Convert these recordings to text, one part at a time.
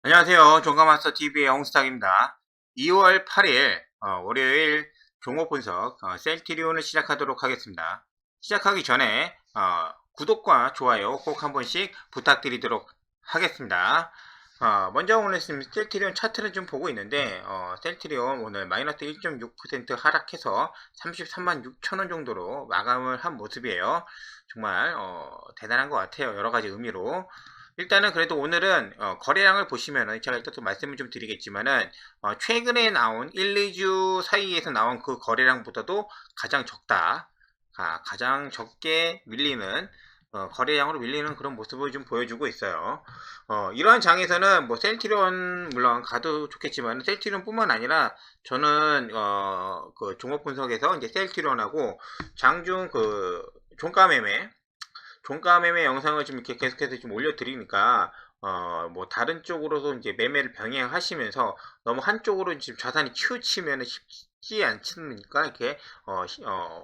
안녕하세요. 종가마스터TV의 홍스탁입니다. 2월 8일 월요일 종목 분석 셀트리온을 시작하도록 하겠습니다. 시작하기 전에 구독과 좋아요 꼭 한 번씩 부탁드리도록 하겠습니다. 먼저 오늘 셀트리온 차트를 좀 보고 있는데 셀트리온 오늘 마이너스 1.6% 하락해서 33만 6천원 정도로 마감을 한 모습이에요. 정말 대단한 것 같아요. 여러가지 의미로. 일단은 그래도 오늘은 거래량을 보시면은 제가 일단 또 말씀을 좀 드리겠지만은 최근에 나온 1, 2주 사이에서 나온 그 거래량보다도 가장 적다. 가장 적게 밀리는 거래량으로 밀리는 그런 모습을 좀 보여주고 있어요. 이러한 장에서는 뭐 셀트리온 물론 가도 좋겠지만 셀트리온 뿐만 아니라 저는 그 종목 분석에서 이제 셀트리온하고 장중 그 종가 매매 영상을 좀 이렇게 계속해서 좀 올려드리니까 뭐 다른 쪽으로도 이제 매매를 병행하시면서 너무 한쪽으로 지금 자산이 치우치면 쉽지 않으니까 이렇게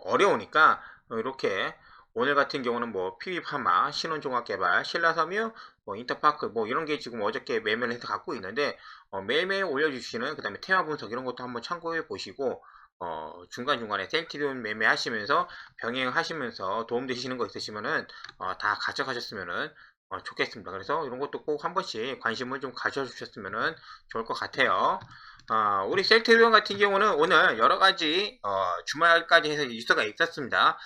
어려우니까 이렇게 오늘 같은 경우는 뭐 PB파마, 신혼종합개발, 신라섬유, 뭐 인터파크 뭐 이런 게 지금 어저께 매매를 해서 갖고 있는데 매일매일 올려주시는 그 다음에 테마 분석 이런 것도 한번 참고해 보시고 중간중간에 셀트리온 매매하시면서 병행하시면서 도움되시는 거 있으시면은 다 가져가셨으면은 좋겠습니다. 그래서 이런 것도 꼭 한 번씩 관심을 좀 가져주셨으면은 좋을 것 같아요. 우리 셀트리온 같은 경우는 오늘 여러 가지 주말까지 해서 뉴스가 있었습니다.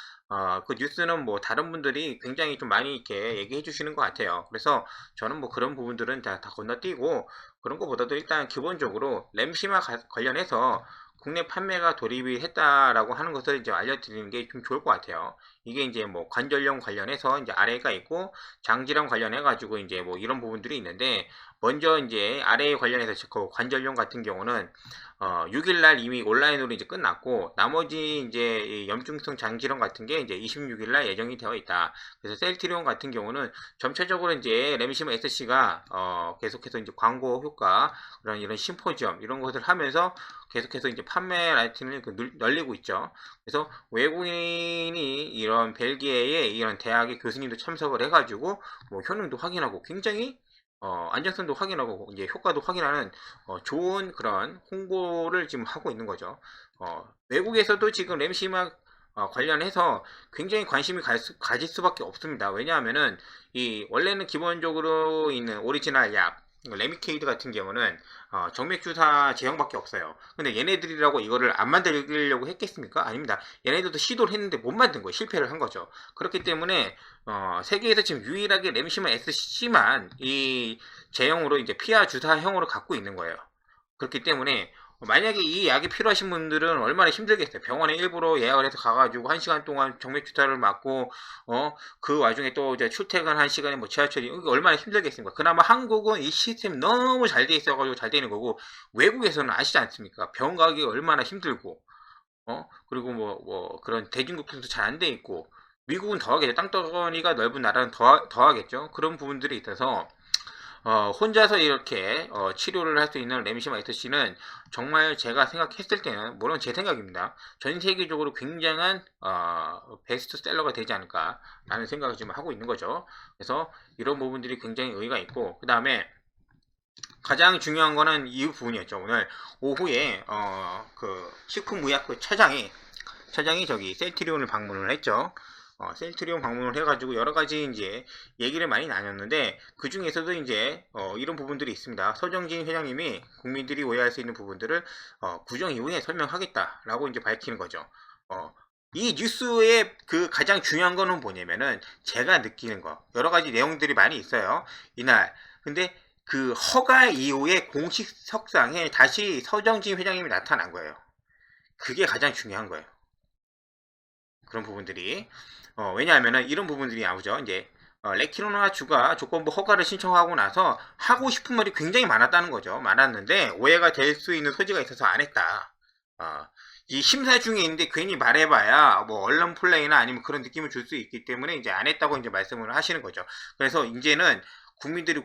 그 뉴스는 뭐 다른 분들이 굉장히 좀 많이 이렇게 얘기해 주시는 것 같아요. 그래서 저는 뭐 그런 부분들은 다 건너뛰고 그런 것보다도 일단 기본적으로 램시마 관련해서 국내 판매가 돌입이 했다라고 하는 것을 이제 알려드리는 게 좀 좋을 것 같아요. 이게 이제 뭐 관절염 관련해서 이제 아래가 있고 장질환 관련해 가지고 이제 뭐 이런 부분들이 있는데 먼저 이제 아래 관련해서 그 관절염 같은 경우는 6일날 이미 온라인으로 이제 끝났고 나머지 이제 염증성 장질환 같은 게 이제 26일날 예정이 되어 있다. 그래서 셀트리온 같은 경우는 점차적으로 이제 램시마 SC가 계속해서 이제 광고 효과 그런 이런 심포지엄 이런 것을 하면서 계속해서 이제 판매 라이팅을 널리고 있죠. 그래서 외국인이 이런 벨기에의 이런 대학의 교수님도 참석을 해가지고 뭐 효능도 확인하고 굉장히 안전성도 확인하고 이제 효과도 확인하는 좋은 그런 홍보를 지금 하고 있는 거죠. 외국에서도 지금 램시마 관련해서 굉장히 관심이 가질 수밖에 없습니다. 왜냐하면은 이 원래는 기본적으로 있는 오리지널 약 레미케이드 같은 경우는 정맥주사 제형밖에 없어요. 근데 얘네들이라고 이거를 안 만들려고 했겠습니까? 아닙니다. 얘네들도 시도를 했는데 못 만든 거예요. 실패를 한 거죠. 그렇기 때문에 세계에서 지금 유일하게 램시마 SC만 이 제형으로 이제 피하 주사형으로 갖고 있는 거예요. 그렇기 때문에 만약에 이 약이 필요하신 분들은 얼마나 힘들겠어요. 병원에 일부러 예약을 해서 가가지고 1시간 동안 정맥 주사를 맞고 그 와중에 또 이제 출퇴근한 시간에 뭐 지하철이 얼마나 힘들겠습니까. 그나마 한국은 이 시스템이 너무 잘 돼 있어가지고 잘 되는 거고 외국에서는 아시지 않습니까. 병원 가기 얼마나 힘들고 그리고 뭐 그런 대중교통도 잘 안 돼 있고 미국은 더하겠죠. 땅덩어리가 넓은 나라는 더하겠죠. 그런 부분들이 있어서 혼자서 이렇게 치료를 할 수 있는 램시마 SC는 정말 제가 생각했을 때는 물론 제 생각입니다. 전 세계적으로 굉장한 베스트셀러가 되지 않을까 라는 생각을 지금 하고 있는 거죠. 그래서 이런 부분들이 굉장히 의의가 있고 그 다음에 가장 중요한 거는 이 부분이었죠. 오늘 오후에 그 식품의약품 차장이 저기 셀트리온을 방문을 했죠. 셀트리온 방문을 해가지고 여러 가지 이제 얘기를 많이 나눴는데 그 중에서도 이제 이런 부분들이 있습니다. 서정진 회장님이 국민들이 오해할 수 있는 부분들을 구정 이후에 설명하겠다라고 이제 밝히는 거죠. 이 뉴스의 그 가장 중요한 거는 뭐냐면은 제가 느끼는 거 여러 가지 내용들이 많이 있어요. 이날 근데 그 허가 이후에 공식 석상에 다시 서정진 회장님이 나타난 거예요. 그게 가장 중요한 거예요. 그런 부분들이 왜냐하면은 이런 부분들이 나오죠. 이제 레키노나 주가 조건부 허가를 신청하고 나서 하고 싶은 말이 굉장히 많았다는 거죠. 많았는데 오해가 될 수 있는 소지가 있어서 안 했다. 이 심사 중에 있는데 괜히 말해봐야 뭐 언론 플레이나 아니면 그런 느낌을 줄 수 있기 때문에 이제 안 했다고 이제 말씀을 하시는 거죠. 그래서 이제는 국민들이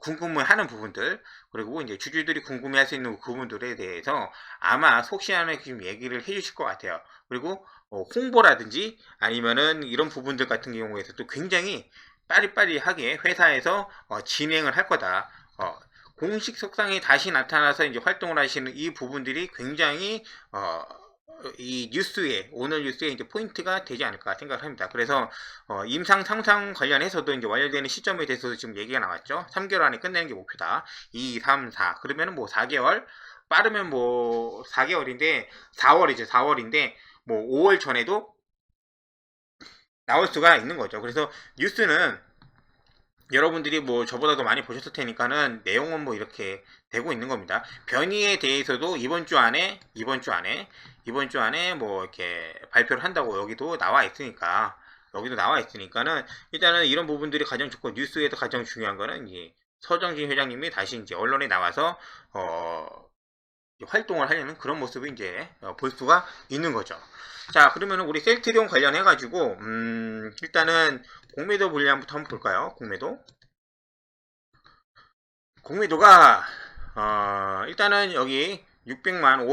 궁금해하는 부분들 그리고 이제 주주들이 궁금해할 수 있는 부분들에 대해서 아마 속시안에 지금 얘기를 해주실 것 같아요. 그리고 홍보라든지 아니면은 이런 부분들 같은 경우에서도 굉장히 빠리빠리하게 회사에서 진행을 할 거다. 공식 석상에 다시 나타나서 이제 활동을 하시는 이 부분들이 굉장히 이 뉴스에, 오늘 뉴스에 이제 포인트가 되지 않을까 생각을 합니다. 그래서 임상 상상 관련해서도 이제 완료되는 시점에 대해서도 지금 얘기가 나왔죠. 3개월 안에 끝내는 게 목표다. 2, 3, 4. 그러면은 뭐 4개월, 빠르면 뭐 4개월인데 4월이죠. 4월인데 뭐 5월 전에도 나올 수가 있는 거죠. 그래서 뉴스는 여러분들이 뭐 저보다도 많이 보셨을 테니까는 내용은 뭐 이렇게 되고 있는 겁니다. 변이에 대해서도 이번 주 안에 뭐 이렇게 발표를 한다고 여기도 나와 있으니까는 일단은 이런 부분들이 가장 좋고, 뉴스에도 가장 중요한 거는 이 서정진 회장님이 다시 이제 언론에 나와서 활동을 하려는 그런 모습을 이제 볼 수가 있는 거죠. 자, 그러면은 우리 셀트리온 관련해 가지고 일단은 공매도 물량부터 한번 볼까요? 공매도가 일단은 여기 600만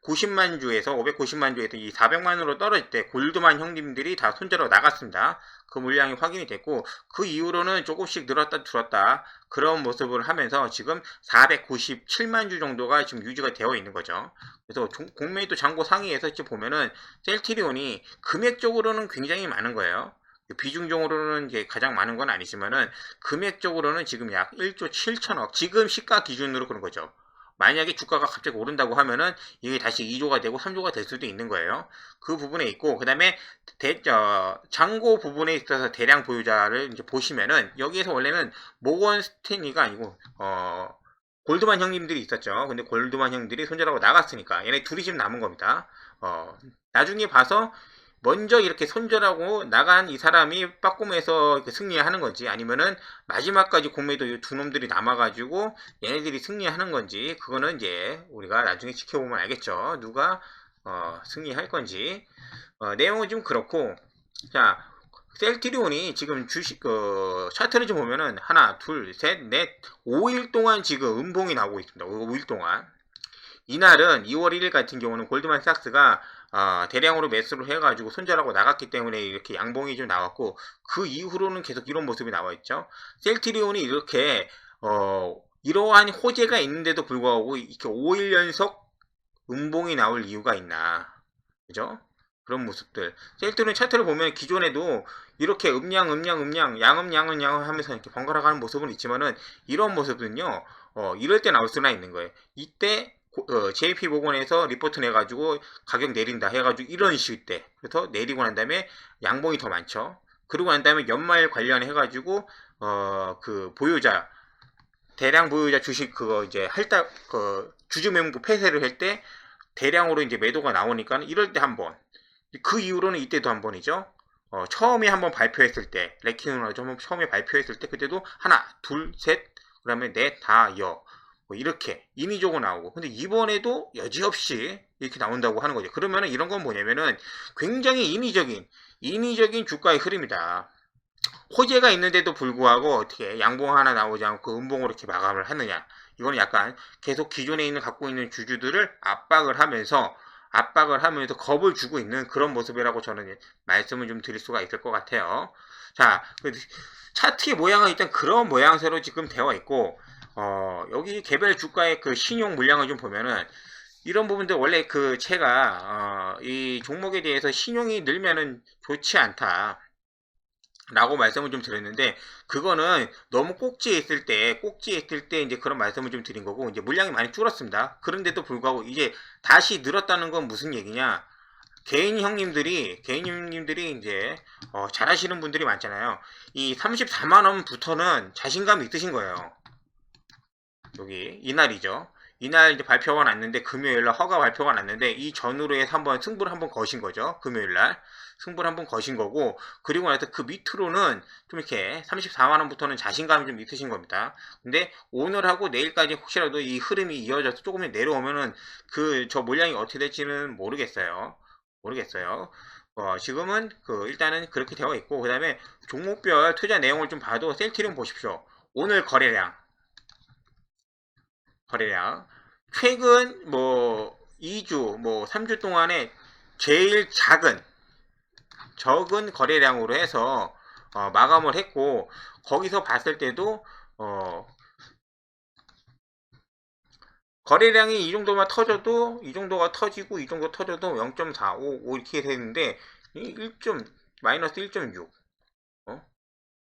590만 주에서 이 400만으로 떨어질 때 골드만 형님들이 다 손절하고 나갔습니다. 그 물량이 확인이 됐고, 그 이후로는 조금씩 늘었다 줄었다 그런 모습을 하면서 지금 497만 주 정도가 지금 유지가 되어 있는 거죠. 그래서 공매도 잔고 상위에서 지금 보면은 셀트리온이 금액적으로는 굉장히 많은 거예요. 비중적으로는 이제 가장 많은 건 아니지만은 금액적으로는 지금 약 1조 7천억, 지금 시가 기준으로 그런 거죠. 만약에 주가가 갑자기 오른다고 하면은 이게 다시 2조가 되고 3조가 될 수도 있는 거예요. 그 부분에 있고, 그 다음에 잔고 부분에 있어서 대량 보유자를 이제 보시면은 여기에서 원래는 모건 스탠리가 아니고 골드만 형님들이 있었죠. 근데 골드만 형들이 손절하고 나갔으니까 얘네 둘이 지금 남은 겁니다. 나중에 봐서 먼저 이렇게 손절하고 나간 이 사람이 빠꿈해서 승리하는 건지, 아니면은 마지막까지 공매도 이 두 놈들이 남아가지고 얘네들이 승리하는 건지, 그거는 이제 우리가 나중에 지켜보면 알겠죠. 누가 승리할 건지. 내용은 좀 그렇고, 자, 셀트리온이 지금 주식 차트를 좀 보면은 하나, 둘, 셋, 넷, 5일 동안 지금 음봉이 나오고 있습니다. 5일 동안. 이날은 2월 1일 같은 경우는 골드만삭스가 대량으로 매수를 해가지고 손절하고 나갔기 때문에 이렇게 양봉이 좀 나왔고, 그 이후로는 계속 이런 모습이 나와 있죠. 셀트리온이 이렇게 이러한 호재가 있는데도 불구하고 이렇게 5일 연속 음봉이 나올 이유가 있나, 그죠? 그런 모습들. 셀트리온 차트를 보면 기존에도 이렇게 양음 하면서 이렇게 번갈아 가는 모습은 있지만은, 이런 모습은요 이럴 때 나올 수나 있는 거예요. 이때 JP모건에서 리포트 내가지고 가격 내린다 해가지고 이런 식일 때, 그래서 내리고 난 다음에 양봉이 더 많죠. 그리고 난 다음에 연말 관련해가지고 그 보유자, 대량 보유자 주식 그거 이제 주주 매물구 폐쇄를 할 때 대량으로 이제 매도가 나오니까 이럴 때 한 번, 그 이후로는 이때도 한 번이죠. 처음에 한번 발표했을 때, 레키노나 처음에 발표했을 때 그때도 하나, 둘, 셋, 그 다음에 넷, 다, 뭐 이렇게 인위적으로 나오고, 근데 이번에도 여지없이 이렇게 나온다고 하는 거죠. 그러면은 이런 건 뭐냐면은 굉장히 인위적인 주가의 흐름이다. 호재가 있는데도 불구하고 어떻게 양봉 하나 나오지 않고 음봉으로 이렇게 마감을 하느냐. 이거는 약간 계속 기존에 갖고 있는 주주들을 압박을 하면서 겁을 주고 있는 그런 모습이라고 저는 말씀을 좀 드릴 수가 있을 것 같아요. 자, 차트의 모양은 일단 그런 모양새로 지금 되어 있고, 여기 개별 주가의 그 신용 물량을 좀 보면은 이런 부분들, 원래 제가 이 종목에 대해서 신용이 늘면은 좋지 않다 라고 말씀을 좀 드렸는데, 그거는 너무 꼭지에 있을 때 이제 그런 말씀을 좀 드린 거고, 이제 물량이 많이 줄었습니다. 그런데도 불구하고 이제 다시 늘었다는 건 무슨 얘기냐? 개인 형님들이 이제 잘 하시는 분들이 많잖아요. 이 34만원부터는 자신감이 있으신 거예요. 여기 이날이죠. 이날 이제 발표가 났는데, 금요일날 허가 발표가 났는데, 이 전후로 해서 승부를 한번 거신 거죠. 금요일날 승부를 한번 거신 거고, 그리고 나서 그 밑으로는 좀 이렇게 34만원부터는 자신감이 좀 있으신 겁니다. 근데 오늘하고 내일까지 혹시라도 이 흐름이 이어져서 조금 내려오면은 저 물량이 어떻게 될지는 모르겠어요. 지금은 일단은 그렇게 되어 있고, 그 다음에 종목별 투자 내용을 좀 봐도 셀트리온 보십시오. 오늘 거래량 최근 2주 3주 동안에 제일 적은 거래량으로 해서 마감을 했고, 거기서 봤을 때도 거래량이 이 정도만 터져도 이 정도가 터지고 이 정도 터져도 0.455 이렇게 되는데 마이너스 1.6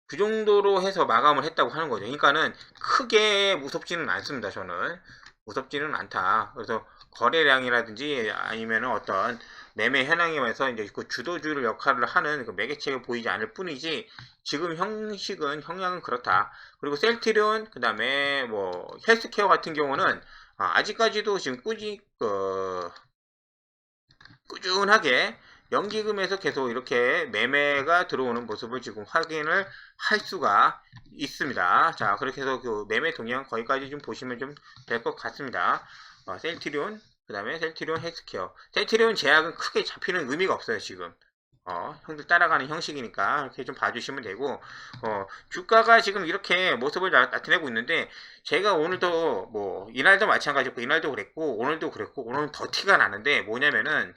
그 정도로 해서 마감을 했다고 하는 거죠. 그러니까는 크게 무섭지는 않습니다. 저는 무섭지는 않다. 그래서 거래량이라든지 아니면은 어떤 매매 현황에서 이제 그 주도주를 역할을 하는 그 매개체가 보이지 않을 뿐이지 지금 형량은 그렇다. 그리고 셀트리온 그다음에 뭐 헬스케어 같은 경우는 아직까지도 지금 꾸준하게 연기금에서 계속 이렇게 매매가 들어오는 모습을 지금 확인을 할 수가 있습니다. 자, 그렇게 해서 그 매매 동향 거기까지 좀 보시면 좀 될 것 같습니다. 셀트리온, 그 다음에 셀트리온 헬스케어. 셀트리온 제약은 크게 잡히는 의미가 없어요, 지금. 형들 따라가는 형식이니까 이렇게 좀 봐주시면 되고, 주가가 지금 이렇게 모습을 나타내고 있는데, 제가 오늘도 뭐, 이날도 마찬가지고, 이날도 그랬고, 오늘도 그랬고, 오늘은 더 티가 나는데, 뭐냐면은,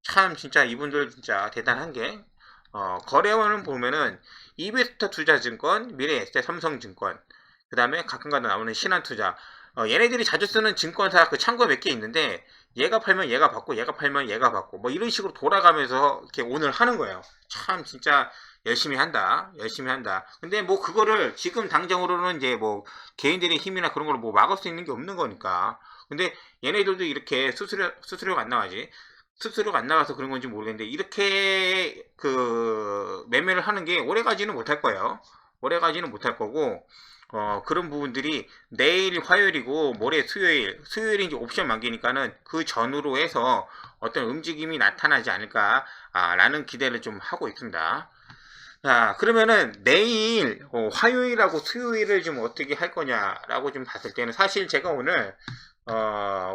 참 진짜 이분들 진짜 대단한 게 거래원을 보면은 이베스터 투자증권, 미래에셋, 삼성증권, 그 다음에 가끔가다 나오는 신한투자 얘네들이 자주 쓰는 증권사 그 창고 몇 개 있는데 얘가 팔면 얘가 받고 얘가 팔면 얘가 받고 뭐 이런 식으로 돌아가면서 이렇게 오늘 하는 거예요. 참 진짜 열심히 한다. 열심히 한다. 근데 뭐 그거를 지금 당장으로는 이제 뭐 개인들의 힘이나 그런 걸 뭐 막을 수 있는 게 없는 거니까. 근데 얘네들도 이렇게 수수료가 안 나가지. 수수료가 안 나가서 그런 건지 모르겠는데 이렇게 그 매매를 하는 게 오래 가지는 못할 거예요. 오래 가지는 못할 거고 그런 부분들이 내일 화요일이고 모레 수요일이 이제 옵션 만기니까는 그 전후로 해서 어떤 움직임이 나타나지 않을까 라는 기대를 좀 하고 있습니다. 자, 그러면은 내일 화요일하고 수요일을 좀 어떻게 할 거냐라고 좀 봤을 때는 사실 제가 오늘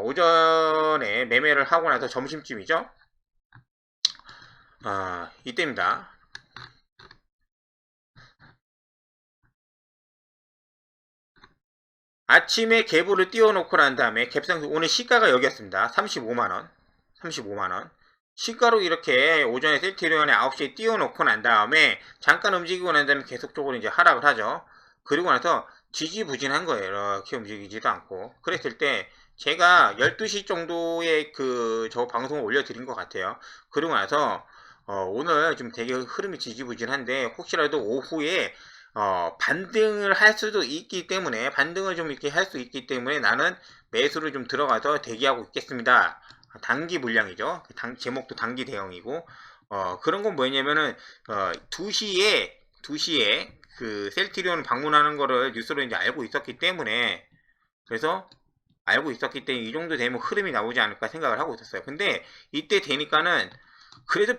오전에 매매를 하고 나서 점심쯤이죠. 이때입니다. 아침에 개부를 띄워놓고 난 다음에 갭상승 오늘 시가가 여기였습니다. 35만원. 35만원. 시가로 이렇게 오전에 셀트리온에 9시에 띄워놓고 난 다음에 잠깐 움직이고 난 다음에 계속적으로 이제 하락을 하죠. 그리고 나서 지지부진한 거예요. 이렇게 움직이지도 않고. 그랬을 때 제가 12시 정도에 저 방송을 올려드린 것 같아요. 그리고 나서 오늘 좀 되게 흐름이 지지부진한데 혹시라도 오후에 반등을 할 수도 있기 때문에 반등을 좀 이렇게 할 수 있기 때문에 나는 매수를 좀 들어가서 대기하고 있겠습니다. 단기 물량이죠. 제목도 단기 대응이고 그런 건 뭐냐면은 2시에 그 셀트리온 방문하는 거를 뉴스로 이제 알고 있었기 때문에 그래서 알고 있었기 때문에 이 정도 되면 흐름이 나오지 않을까 생각을 하고 있었어요. 근데 이때 되니까는 그래도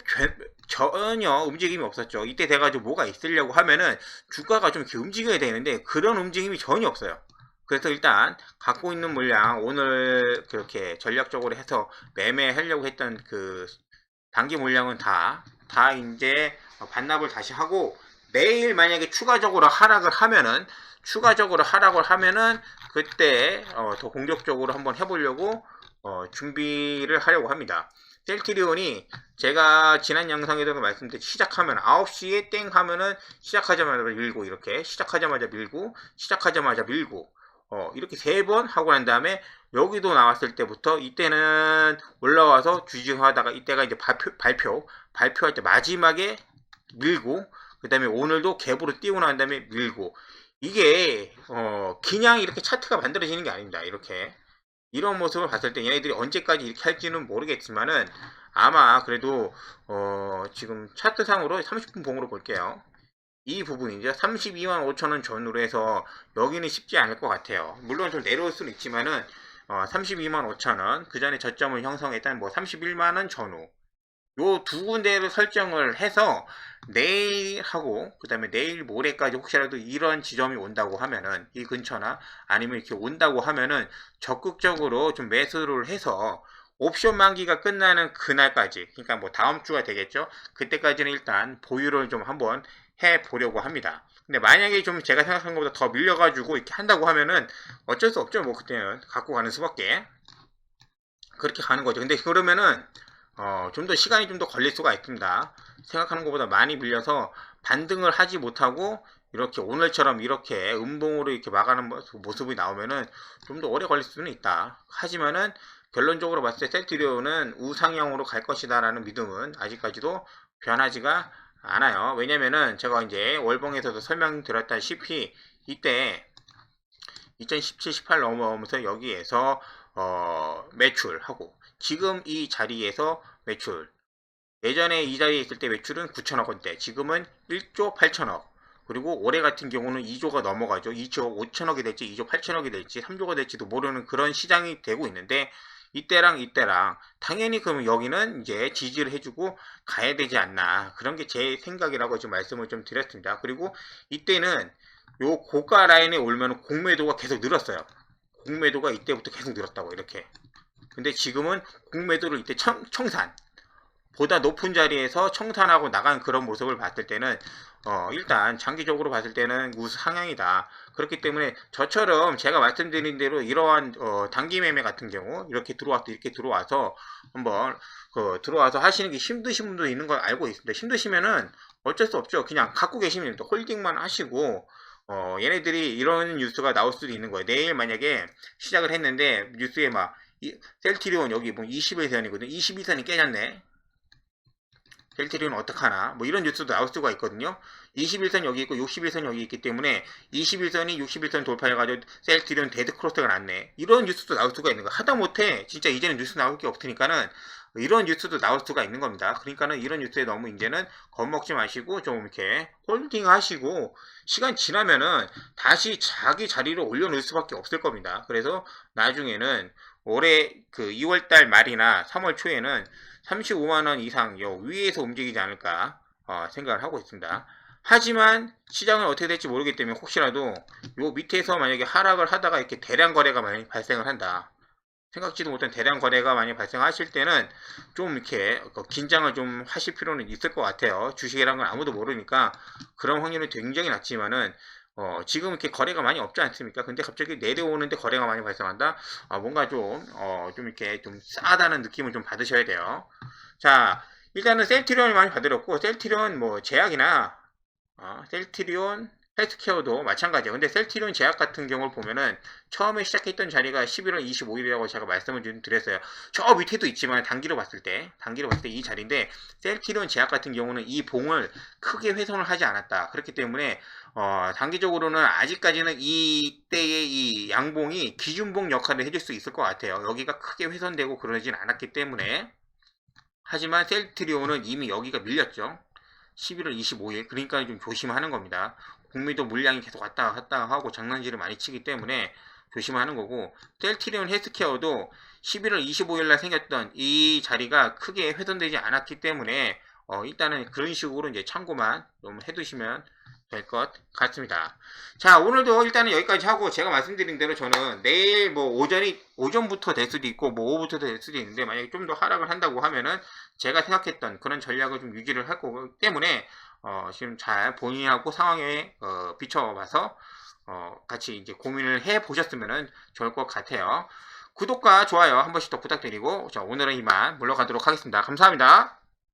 전혀 움직임이 없었죠. 이때 돼가지고 뭐가 있으려고 하면은 주가가 좀 이렇게 움직여야 되는데 그런 움직임이 전혀 없어요. 그래서 일단 갖고 있는 물량 오늘 그렇게 전략적으로 해서 매매하려고 했던 그 단기 물량은 다 이제 반납을 다시 하고 내일 만약에 추가적으로 하락을 하면은 그때 더 공격적으로 한번 해보려고 준비를 하려고 합니다. 셀트리온이 제가 지난 영상에도 말씀드린 시작하면 9시에 땡 하면은 시작하자마자 밀고 이렇게 시작하자마자 밀고 이렇게 3번 하고 난 다음에 여기도 나왔을 때부터 이때는 올라와서 주중하다가 이때가 이제 발표할 때 마지막에 밀고 그 다음에 오늘도 갭으로 띄우고 난 다음에 밀고 이게 그냥 이렇게 차트가 만들어지는 게 아닙니다. 이렇게 이런 모습을 봤을 때 얘네들이 언제까지 이렇게 할지는 모르겠지만은 아마 그래도 지금 차트상으로 30분 봉으로 볼게요. 이 부분이죠. 32만 5천원 전후로 해서 여기는 쉽지 않을 것 같아요. 물론 좀 내려올 수는 있지만은 32만 5천원 그 전에 저점을 형성했던 뭐 31만원 전후 요 두 군데를 설정을 해서 내일하고 그 다음에 내일 모레까지 혹시라도 이런 지점이 온다고 하면은 이 근처나 아니면 이렇게 온다고 하면은 적극적으로 좀 매수를 해서 옵션 만기가 끝나는 그날까지 그러니까 뭐 다음 주가 되겠죠. 그때까지는 일단 보유를 좀 한번 해 보려고 합니다. 근데 만약에 좀 제가 생각한 것보다 더 밀려가지고 이렇게 한다고 하면은 어쩔 수 없죠. 뭐 그때는 갖고 가는 수밖에 그렇게 가는 거죠. 근데 그러면은 좀 더 시간이 좀 더 걸릴 수가 있습니다. 생각하는 것보다 많이 밀려서 반등을 하지 못하고 이렇게 오늘처럼 이렇게 음봉으로 이렇게 막아는 모습이 나오면은 좀 더 오래 걸릴 수는 있다. 하지만은 결론적으로 봤을 때 셀트리온은 우상향으로 갈 것이다라는 믿음은 아직까지도 변하지가 않아요. 왜냐면은 제가 이제 월봉에서도 설명드렸다시피 이때 2017, 18 넘어오면서 여기에서 매출하고 지금 이 자리에서 매출 예전에 이 자리에 있을 때 매출은 9천억 원대, 지금은 1조 8천억. 그리고 올해 같은 경우는 2조가 넘어가죠. 2조 5천억이 될지, 2조 8천억이 될지, 3조가 될지도 모르는 그런 시장이 되고 있는데, 이때랑 당연히 그러면 여기는 이제 지지를 해주고 가야 되지 않나. 그런 게 제 생각이라고 지금 말씀을 좀 드렸습니다. 그리고 이때는 요 고가 라인에 올면 공매도가 계속 늘었어요. 공매도가 이때부터 계속 늘었다고, 이렇게. 근데 지금은 공매도를 이때 청산. 보다 높은 자리에서 청산하고 나간 그런 모습을 봤을 때는 일단 장기적으로 봤을 때는 우상향이다. 그렇기 때문에 저처럼 제가 말씀드린 대로 이러한 단기 매매 같은 경우 이렇게 들어와서 한번 들어와서 하시는 게 힘드신 분도 있는 걸 알고 있습니다. 힘드시면은 어쩔 수 없죠. 그냥 갖고 계시면 됩니다. 홀딩만 하시고 얘네들이 이런 뉴스가 나올 수도 있는 거예요. 내일 만약에 시작을 했는데 뉴스에 막 셀트리온 여기 뭐 21선이거든. 22선이 깨졌네. 셀트리온 어떡하나 뭐 이런 뉴스도 나올 수가 있거든요. 21선 여기 있고 61선 여기 있기 때문에 21선이 61선 돌파해가지고 셀트리온 데드크로스가 났네. 이런 뉴스도 나올 수가 있는 거. 하다못해 진짜 이제는 뉴스 나올 게 없으니까는 이런 뉴스도 나올 수가 있는 겁니다. 그러니까는 이런 뉴스에 너무 이제는 겁먹지 마시고 좀 이렇게 홀딩 하시고 시간 지나면은 다시 자기 자리로 올려놓을 수밖에 없을 겁니다. 그래서 나중에는 올해 그 2월달 말이나 3월 초에는 35만원 이상 요 위에서 움직이지 않을까 생각을 하고 있습니다. 하지만 시장은 어떻게 될지 모르기 때문에 혹시라도 요 밑에서 만약에 하락을 하다가 이렇게 대량 거래가 많이 발생을 한다. 생각지도 못한 대량 거래가 많이 발생하실 때는 좀 이렇게 긴장을 좀 하실 필요는 있을 것 같아요. 주식이란 건 아무도 모르니까 그런 확률은 굉장히 낮지만은 지금 이렇게 거래가 많이 없지 않습니까? 근데 갑자기 내려오는데 거래가 많이 발생한다? 뭔가 좀 이렇게 좀 싸다는 느낌을 좀 받으셔야 돼요. 자, 일단은 셀트리온을 많이 받으렸고, 셀트리온 뭐 제약이나, 셀트리온 헬스케어도 마찬가지예요. 근데 셀트리온 제약 같은 경우를 보면은 처음에 시작했던 자리가 11월 25일이라고 제가 말씀을 좀 드렸어요. 저 밑에도 있지만 단기로 봤을 때 이 자리인데 셀트리온 제약 같은 경우는 이 봉을 크게 훼손을 하지 않았다. 그렇기 때문에 단기적으로는 아직까지는 이때의 이 양봉이 기준봉 역할을 해줄 수 있을 것 같아요. 여기가 크게 훼손되고 그러진 않았기 때문에. 하지만 셀트리온은 이미 여기가 밀렸죠. 11월 25일. 그러니까 좀 조심하는 겁니다. 공매도 물량이 계속 왔다 갔다 하고 장난질을 많이 치기 때문에 조심하는 거고, 셀트리온 헬스케어도 11월 25일 날 생겼던 이 자리가 크게 훼손되지 않았기 때문에 일단은 그런 식으로 이제 참고만 좀 해두시면 될 것 같습니다. 자, 오늘도 일단은 여기까지 하고, 제가 말씀드린 대로 저는 내일 뭐 오전부터 될 수도 있고 뭐 오후부터 될 수도 있는데, 만약에 좀 더 하락을 한다고 하면은 제가 생각했던 그런 전략을 좀 유지를 할 거기 때문에 지금 잘 본인하고 상황에 비춰봐서 같이 이제 고민을 해 보셨으면 좋을 것 같아요. 구독과 좋아요 한 번씩 더 부탁드리고, 자, 오늘은 이만 물러가도록 하겠습니다. 감사합니다.